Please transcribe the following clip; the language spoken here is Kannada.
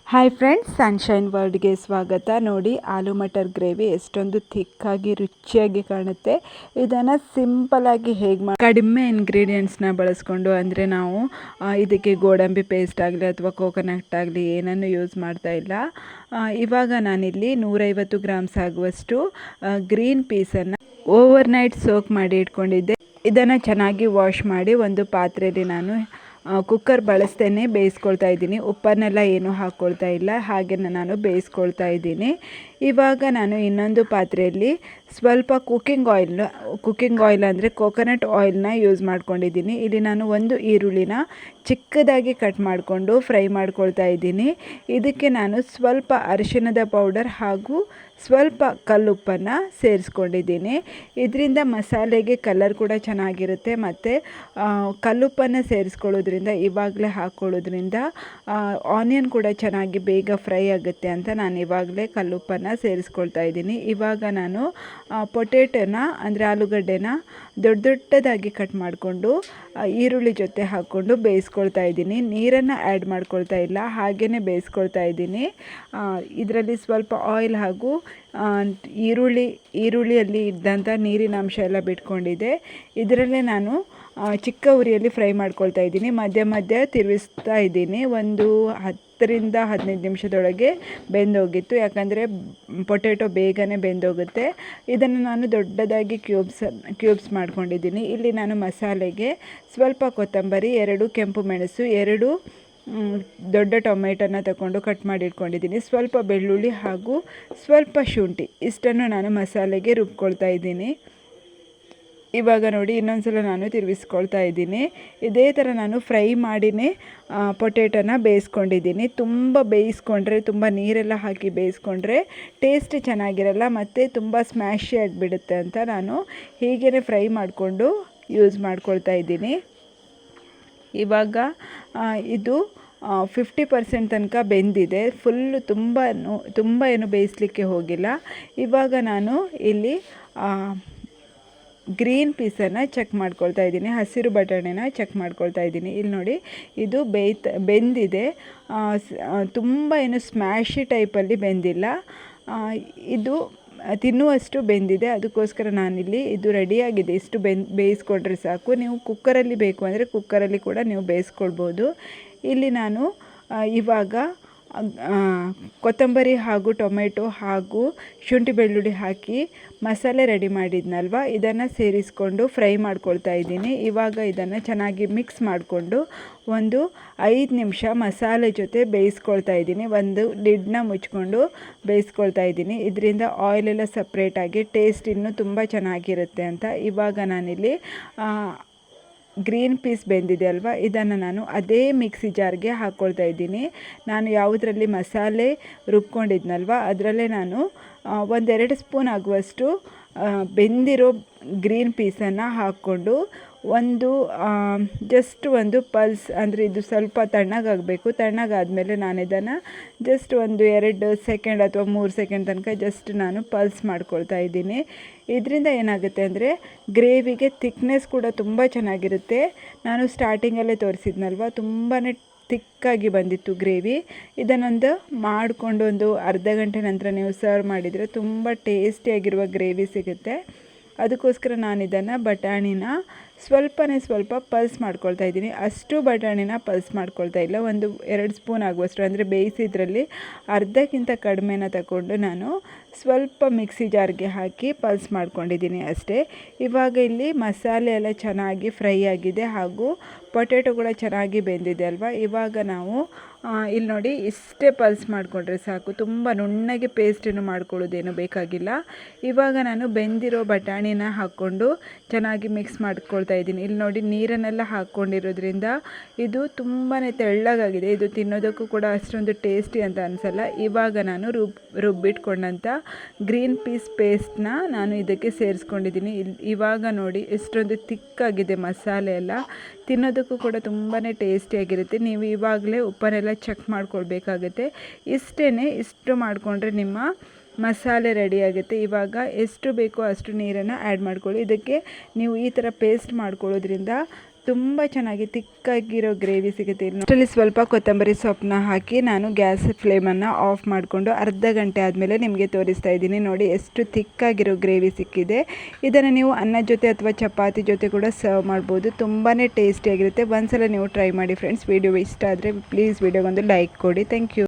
ಹಾಯ್ ಫ್ರೆಂಡ್ಸ್, ಸನ್ಶೈನ್ ವರ್ಲ್ಡ್ಗೆ ಸ್ವಾಗತ. ನೋಡಿ, ಆಲೂ ಮಟರ್ ಗ್ರೇವಿ ಎಷ್ಟೊಂದು ಥಿಕ್ಕಾಗಿ ರುಚಿಯಾಗಿ ಕಾಣುತ್ತೆ. ಇದನ್ನು ಸಿಂಪಲ್ಲಾಗಿ ಹೇಗೆ ಕಡಿಮೆ ಇಂಗ್ರೀಡಿಯೆಂಟ್ಸ್ನ ಬಳಸ್ಕೊಂಡು, ಅಂದರೆ ನಾವು ಇದಕ್ಕೆ ಗೋಡಂಬಿ ಪೇಸ್ಟ್ ಆಗಲಿ ಅಥವಾ ಕೋಕೋನಟ್ ಆಗಲಿ ಏನನ್ನು ಯೂಸ್ ಮಾಡ್ತಾ ಇಲ್ಲ. ಇವಾಗ ನಾನಿಲ್ಲಿ 150 ಗ್ರಾಮ್ಸ್ ಆಗುವಷ್ಟು ಗ್ರೀನ್ ಪೀಸನ್ನು ಓವರ್ನೈಟ್ ಸೋಕ್ ಮಾಡಿ ಇಟ್ಕೊಂಡಿದ್ದೆ. ಇದನ್ನು ಚೆನ್ನಾಗಿ ವಾಶ್ ಮಾಡಿ ಒಂದು ಪಾತ್ರೆಯಲ್ಲಿ ನಾನು ಕುಕ್ಕರ್ ಬಳಸ್ತೇನೆ ಬೇಯಿಸ್ಕೊಳ್ತಾ ಇದ್ದೀನಿ. ಉಪ್ಪನ್ನೆಲ್ಲ ಏನೂ ಹಾಕ್ಕೊಳ್ತಾ ಇಲ್ಲ, ಹಾಗೆ ನಾನು ಬೇಯಿಸ್ಕೊಳ್ತಾ ಇದ್ದೀನಿ. ಇವಾಗ ನಾನು ಇನ್ನೊಂದು ಪಾತ್ರೆಯಲ್ಲಿ ಸ್ವಲ್ಪ ಕುಕ್ಕಿಂಗ್ ಆಯಿಲ್ ಅಂದರೆ ಕೋಕೋನಟ್ ಆಯಿಲ್ನ ಯೂಸ್ ಮಾಡ್ಕೊಂಡಿದ್ದೀನಿ. ಇಲ್ಲಿ ನಾನು ಒಂದು ಈರುಳ್ಳಿನ ಚಿಕ್ಕದಾಗಿ ಕಟ್ ಮಾಡಿಕೊಂಡು ಫ್ರೈ ಮಾಡ್ಕೊಳ್ತಾ ಇದ್ದೀನಿ. ಇದಕ್ಕೆ ನಾನು ಸ್ವಲ್ಪ ಅರಿಶಿಣದ ಪೌಡರ್ ಹಾಗೂ ಸ್ವಲ್ಪ ಕಲ್ಲುಪ್ಪನ್ನು ಸೇರಿಸ್ಕೊಂಡಿದ್ದೀನಿ. ಇದರಿಂದ ಮಸಾಲೆಗೆ ಕಲರ್ ಕೂಡ ಚೆನ್ನಾಗಿರುತ್ತೆ. ಮತ್ತು ಕಲ್ಲುಪ್ಪನ್ನು ಸೇರಿಸ್ಕೊಳ್ಳೋದ್ರಿಂದ, ಇವಾಗಲೇ ಹಾಕ್ಕೊಳ್ಳೋದ್ರಿಂದ ಆನಿಯನ್ ಕೂಡ ಚೆನ್ನಾಗಿ ಬೇಗ ಫ್ರೈ ಆಗುತ್ತೆ ಅಂತ ನಾನು ಇವಾಗಲೇ ಕಲ್ಲುಪ್ಪನ್ನು ಸೇರಿಸ್ಕೊಳ್ತಾ ಇದ್ದೀನಿ. ಇವಾಗ ನಾನು ಪೊಟೇಟೋನ ಅಂದರೆ ಆಲೂಗಡ್ಡೆನ ದೊಡ್ಡದಾಗಿ ಕಟ್ ಮಾಡಿಕೊಂಡು ಈರುಳ್ಳಿ ಜೊತೆ ಹಾಕ್ಕೊಂಡು ಬೇಯಿಸ್ಕೊಳ್ತಾ ಇದ್ದೀನಿ. ನೀರನ್ನು ಆ್ಯಡ್ ಮಾಡ್ಕೊಳ್ತಾ ಇಲ್ಲ, ಹಾಗೆಯೇ ಬೇಯಿಸ್ಕೊಳ್ತಾ ಇದ್ದೀನಿ. ಇದರಲ್ಲಿ ಸ್ವಲ್ಪ ಆಯಿಲ್ ಹಾಗೂ ಈರುಳ್ಳಿಯಲ್ಲಿ ಇದ್ದಂಥ ನೀರಿನ ಅಂಶ ಎಲ್ಲ ಬಿಟ್ಕೊಂಡಿದೆ. ಇದರಲ್ಲೇ ನಾನು ಚಿಕ್ಕ ಉರಿಯಲ್ಲಿ ಫ್ರೈ ಮಾಡ್ಕೊಳ್ತಾ ಇದ್ದೀನಿ. ಮಧ್ಯ ತಿರುಗಿಸ್ತಾ ಇದ್ದೀನಿ. ಒಂದು 10ರಿಂದ 15 ನಿಮಿಷದೊಳಗೆ ಬೆಂದೋಗಿತ್ತು, ಯಾಕಂದರೆ ಪೊಟೆಟೊ ಬೇಗನೆ ಬೆಂದೋಗುತ್ತೆ. ಇದನ್ನು ನಾನು ದೊಡ್ಡದಾಗಿ ಕ್ಯೂಬ್ಸ್ ಮಾಡ್ಕೊಂಡಿದ್ದೀನಿ. ಇಲ್ಲಿ ನಾನು ಮಸಾಲೆಗೆ ಸ್ವಲ್ಪ ಕೊತ್ತಂಬರಿ, 2 ಕೆಂಪು ಮೆಣಸು, 2 ದೊಡ್ಡ ಟೊಮೆಟೊನ ತಗೊಂಡು ಕಟ್ ಮಾಡಿ ಇಟ್ಕೊಂಡಿದ್ದೀನಿ, ಸ್ವಲ್ಪ ಬೆಳ್ಳುಳ್ಳಿ ಹಾಗೂ ಸ್ವಲ್ಪ ಶುಂಠಿ, ಇಷ್ಟನ್ನು ನಾನು ಮಸಾಲೆಗೆ ರುಬ್ಕೊಳ್ತಾ ಇದ್ದೀನಿ. ಇವಾಗ ನೋಡಿ, ಇನ್ನೊಂದ್ಸಲ ನಾನು ತಿರುಗಿಸ್ಕೊಳ್ತಾ ಇದ್ದೀನಿ. ಇದೇ ಥರ ನಾನು ಫ್ರೈ ಮಾಡಿನೇ ಪೊಟೆಟೊನ ಬೇಯಿಸ್ಕೊಂಡಿದ್ದೀನಿ. ತುಂಬ ಬೇಯಿಸ್ಕೊಂಡ್ರೆ, ತುಂಬ ನೀರೆಲ್ಲ ಹಾಕಿ ಬೇಯಿಸ್ಕೊಂಡ್ರೆ ಟೇಸ್ಟ್ ಚೆನ್ನಾಗಿರಲ್ಲ ಮತ್ತು ತುಂಬ ಸ್ಮ್ಯಾಶಿ ಆಗಿಬಿಡುತ್ತೆ ಅಂತ ನಾನು ಹೀಗೇ ಫ್ರೈ ಮಾಡಿಕೊಂಡು ಯೂಸ್ ಮಾಡ್ಕೊಳ್ತಾ ಇದ್ದೀನಿ. ಇವಾಗ ಇದು 50% ತನಕ ಬೆಂದಿದೆ. ಫುಲ್ಲು ತುಂಬ ಏನು ಬೇಯಿಸಲಿಕ್ಕೆ ಹೋಗಿಲ್ಲ. ಇವಾಗ ನಾನು ಇಲ್ಲಿ ಗ್ರೀನ್ ಪೀಸನ್ನು ಚೆಕ್ ಮಾಡ್ಕೊಳ್ತಾ ಇದ್ದೀನಿ, ಹಸಿರು ಬಟಾಣಿನ ಚೆಕ್ ಮಾಡ್ಕೊಳ್ತಾ ಇದ್ದೀನಿ. ಇಲ್ಲಿ ನೋಡಿ, ಇದು ಬೆಂದಿದೆ. ತುಂಬ ಏನು ಸ್ಮ್ಯಾಶಿ ಟೈಪಲ್ಲಿ ಬೆಂದಿಲ್ಲ, ಇದು ತಿನ್ನುವಷ್ಟು ಬೆಂದಿದೆ. ಅದಕ್ಕೋಸ್ಕರ ನಾನಿಲ್ಲಿ ಇದು ರೆಡಿಯಾಗಿದೆ. ಇಷ್ಟು ಬೇಯಿಸ್ಕೊಂಡ್ರೆ ಸಾಕು. ನೀವು ಕುಕ್ಕರಲ್ಲಿ ಬೇಕು ಅಂದರೆ ಕುಕ್ಕರಲ್ಲಿ ಕೂಡ ನೀವು ಬೇಯಿಸ್ಕೊಳ್ಬೋದು. ಇಲ್ಲಿ ನಾನು ಇವಾಗ ಕೊತ್ತಂಬರಿ ಹಾಗೂ ಟೊಮೆಟೊ ಹಾಗೂ ಶುಂಠಿ ಬೆಳ್ಳುಳ್ಳಿ ಹಾಕಿ ಮಸಾಲೆ ರೆಡಿ ಮಾಡಿದ್ನಲ್ವ, ಇದನ್ನು ಸೇರಿಸ್ಕೊಂಡು ಫ್ರೈ ಮಾಡ್ಕೊಳ್ತಾ ಇದ್ದೀನಿ. ಇವಾಗ ಇದನ್ನು ಚೆನ್ನಾಗಿ ಮಿಕ್ಸ್ ಮಾಡಿಕೊಂಡು ಒಂದು 5 ನಿಮಿಷ ಮಸಾಲೆ ಜೊತೆ ಬೇಯಿಸ್ಕೊಳ್ತಾ ಇದ್ದೀನಿ. ಒಂದು ಲಿಡ್ನ ಮುಚ್ಕೊಂಡು ಬೇಯಿಸ್ಕೊಳ್ತಾ ಇದ್ದೀನಿ. ಇದರಿಂದ ಆಯಿಲೆಲ್ಲ ಸಪ್ರೇಟಾಗಿ ಟೇಸ್ಟ್ ಇನ್ನೂ ತುಂಬ ಚೆನ್ನಾಗಿರುತ್ತೆ ಅಂತ. ಇವಾಗ ನಾನಿಲ್ಲಿ ಗ್ರೀನ್ ಪೀಸ್ ಬೆಂದಿದೆ ಅಲ್ವಾ, ಇದನ್ನು ನಾನು ಅದೇ ಮಿಕ್ಸಿ ಜಾರ್ಗೆ ಹಾಕ್ಕೊಳ್ತಾ ಇದ್ದೀನಿ. ನಾನು ಯಾವುದರಲ್ಲಿ ಮಸಾಲೆ ರುಬ್ಕೊಂಡಿದ್ನಲ್ವ ಅದರಲ್ಲೇ ನಾನು 1-2 ಸ್ಪೂನ್ ಆಗುವಷ್ಟು ಬೆಂದಿರೋ ಗ್ರೀನ್ ಪೀಸನ್ನು ಹಾಕ್ಕೊಂಡು ಒಂದು ಪಲ್ಸ್, ಅಂದರೆ ಇದು ಸ್ವಲ್ಪ ತಣ್ಣಗಾಗಬೇಕು. ತಣ್ಣಗಾದಮೇಲೆ ನಾನು ಇದನ್ನು ಜಸ್ಟ್ 1-2 ಸೆಕೆಂಡ್ ಅಥವಾ 3 ಸೆಕೆಂಡ್ ತನಕ ಜಸ್ಟ್ ನಾನು ಪಲ್ಸ್ ಮಾಡ್ಕೊಳ್ತಾ ಇದ್ದೀನಿ. ಇದರಿಂದ ಏನಾಗುತ್ತೆ ಅಂದರೆ ಗ್ರೇವಿಗೆ ಥಿಕ್ನೆಸ್ ಕೂಡ ತುಂಬ ಚೆನ್ನಾಗಿರುತ್ತೆ. ನಾನು ಸ್ಟಾರ್ಟಿಂಗಲ್ಲೇ ತೋರಿಸಿದ್ನಲ್ವ, ತುಂಬಾ ಥಿಕ್ಕಾಗಿ ಬಂದಿತ್ತು ಗ್ರೇವಿ. ಇದನ್ನೊಂದು ಮಾಡಿಕೊಂಡು ಒಂದು ಅರ್ಧ ಗಂಟೆ ನಂತರ ನೀವು ಸರ್ವ್ ಮಾಡಿದರೆ ತುಂಬ ಟೇಸ್ಟಿಯಾಗಿರುವ ಗ್ರೇವಿ ಸಿಗುತ್ತೆ. ಅದಕ್ಕೋಸ್ಕರ ನಾನು ಇದನ್ನು ಬಟಾಣಿನ ಸ್ವಲ್ಪ ಪಲ್ಸ್ ಮಾಡ್ಕೊಳ್ತಾ ಇದ್ದೀನಿ. ಅಷ್ಟು ಬಟಾಣಿನ ಪಲ್ಸ್ ಮಾಡ್ಕೊಳ್ತಾ ಇಲ್ಲ, 1-2 ಸ್ಪೂನ್ ಆಗುವಷ್ಟು, ಅಂದರೆ ಬೇಯಿಸಿದ್ರಲ್ಲಿ ಅರ್ಧಕ್ಕಿಂತ ಕಡಿಮೆನ ತಗೊಂಡು ನಾನು ಸ್ವಲ್ಪ ಮಿಕ್ಸಿ ಜಾರ್ಗೆ ಹಾಕಿ ಪಲ್ಸ್ ಮಾಡ್ಕೊಂಡಿದ್ದೀನಿ ಅಷ್ಟೇ. ಇವಾಗ ಇಲ್ಲಿ ಮಸಾಲೆ ಎಲ್ಲ ಚೆನ್ನಾಗಿ ಫ್ರೈ ಆಗಿದೆ ಹಾಗೂ ಪೊಟೆಟೊ ಕೂಡ ಚೆನ್ನಾಗಿ ಬೆಂದಿದೆ ಅಲ್ವಾ. ಇವಾಗ ನಾವು ಇಲ್ಲಿ ನೋಡಿ, ಇಷ್ಟೇ ಪಲ್ಸ್ ಮಾಡಿಕೊಂಡ್ರೆ ಸಾಕು, ತುಂಬ ನುಣ್ಣಗೆ ಪೇಸ್ಟನ್ನು ಮಾಡ್ಕೊಳ್ಳೋದೇನು ಬೇಕಾಗಿಲ್ಲ. ಇವಾಗ ನಾನು ಬೆಂದಿರೋ ಬಟಾಣಿನ ಹಾಕ್ಕೊಂಡು ಚೆನ್ನಾಗಿ ಮಿಕ್ಸ್ ಮಾಡ್ಕೊಳ್ತಾ ಇದ್ದೀನಿ. ಇಲ್ಲಿ ನೋಡಿ, ನೀರನ್ನೆಲ್ಲ ಹಾಕ್ಕೊಂಡಿರೋದ್ರಿಂದ ಇದು ತುಂಬಾ ತೆಳ್ಳಗಾಗಿದೆ. ಇದು ತಿನ್ನೋದಕ್ಕೂ ಕೂಡ ಅಷ್ಟೊಂದು ಟೇಸ್ಟಿ ಅಂತ ಅನಿಸಲ್ಲ. ಇವಾಗ ನಾನು ರುಬ್ಬಿಟ್ಕೊಂಡಂಥ ಗ್ರೀನ್ ಪೀಸ್ ಪೇಸ್ಟ್ನ ನಾನು ಇದಕ್ಕೆ ಸೇರಿಸ್ಕೊಂಡಿದ್ದೀನಿ. ಇವಾಗ ನೋಡಿ, ಎಷ್ಟೊಂದು ಥಿಕ್ಕಾಗಿದೆ ಮಸಾಲೆ ಎಲ್ಲ, ತಿನ್ನೋದಕ್ಕೂ ಕೂಡ ತುಂಬಾ ಟೇಸ್ಟಿಯಾಗಿರುತ್ತೆ. ನೀವು ಇವಾಗಲೇ ಉಪ್ಪನ್ನೆಲ್ಲ ಚೆಕ್ ಮಾಡ್ಕೊಳ್ಬೇಕಾಗುತ್ತೆ. ಇಷ್ಟು ಮಾಡಿಕೊಂಡ್ರೆ ನಿಮ್ಮ ಮಸಾಲೆ ರೆಡಿಯಾಗುತ್ತೆ. ಇವಾಗ ಎಷ್ಟು ಬೇಕೋ ಅಷ್ಟು ನೀರನ್ನು ಆ್ಯಡ್ ಮಾಡ್ಕೊಳ್ಳಿ. ಇದಕ್ಕೆ ನೀವು ಈ ಥರ ಪೇಸ್ಟ್ ಮಾಡ್ಕೊಳ್ಳೋದ್ರಿಂದ ತುಂಬ ಚೆನ್ನಾಗಿ ತಿಕ್ಕಾಗಿರೋ ಗ್ರೇವಿ ಸಿಗುತ್ತೆ. ಅಷ್ಟರಲ್ಲಿ ಸ್ವಲ್ಪ ಕೊತ್ತಂಬರಿ ಸೊಪ್ಪನ್ನ ಹಾಕಿ ನಾನು ಗ್ಯಾಸ್ ಫ್ಲೇಮನ್ನು ಆಫ್ ಮಾಡಿಕೊಂಡು ಅರ್ಧ ಗಂಟೆ ಆದಮೇಲೆ ನಿಮಗೆ ತೋರಿಸ್ತಾ ಇದ್ದೀನಿ. ನೋಡಿ ಎಷ್ಟು ತಿಕ್ಕಾಗಿರೋ ಗ್ರೇವಿ ಸಿಕ್ಕಿದೆ. ಇದನ್ನು ನೀವು ಅನ್ನದ ಜೊತೆ ಅಥವಾ ಚಪಾತಿ ಜೊತೆ ಕೂಡ ಸರ್ವ್ ಮಾಡ್ಬೋದು. ತುಂಬಾ ಟೇಸ್ಟಿಯಾಗಿರುತ್ತೆ. ಒಂದ್ಸಲ ನೀವು ಟ್ರೈ ಮಾಡಿ ಫ್ರೆಂಡ್ಸ್. ವಿಡಿಯೋ ಇಷ್ಟ ಆದರೆ ಪ್ಲೀಸ್ ವಿಡಿಯೋಗೊಂದು ಲೈಕ್ ಕೊಡಿ. Thank you.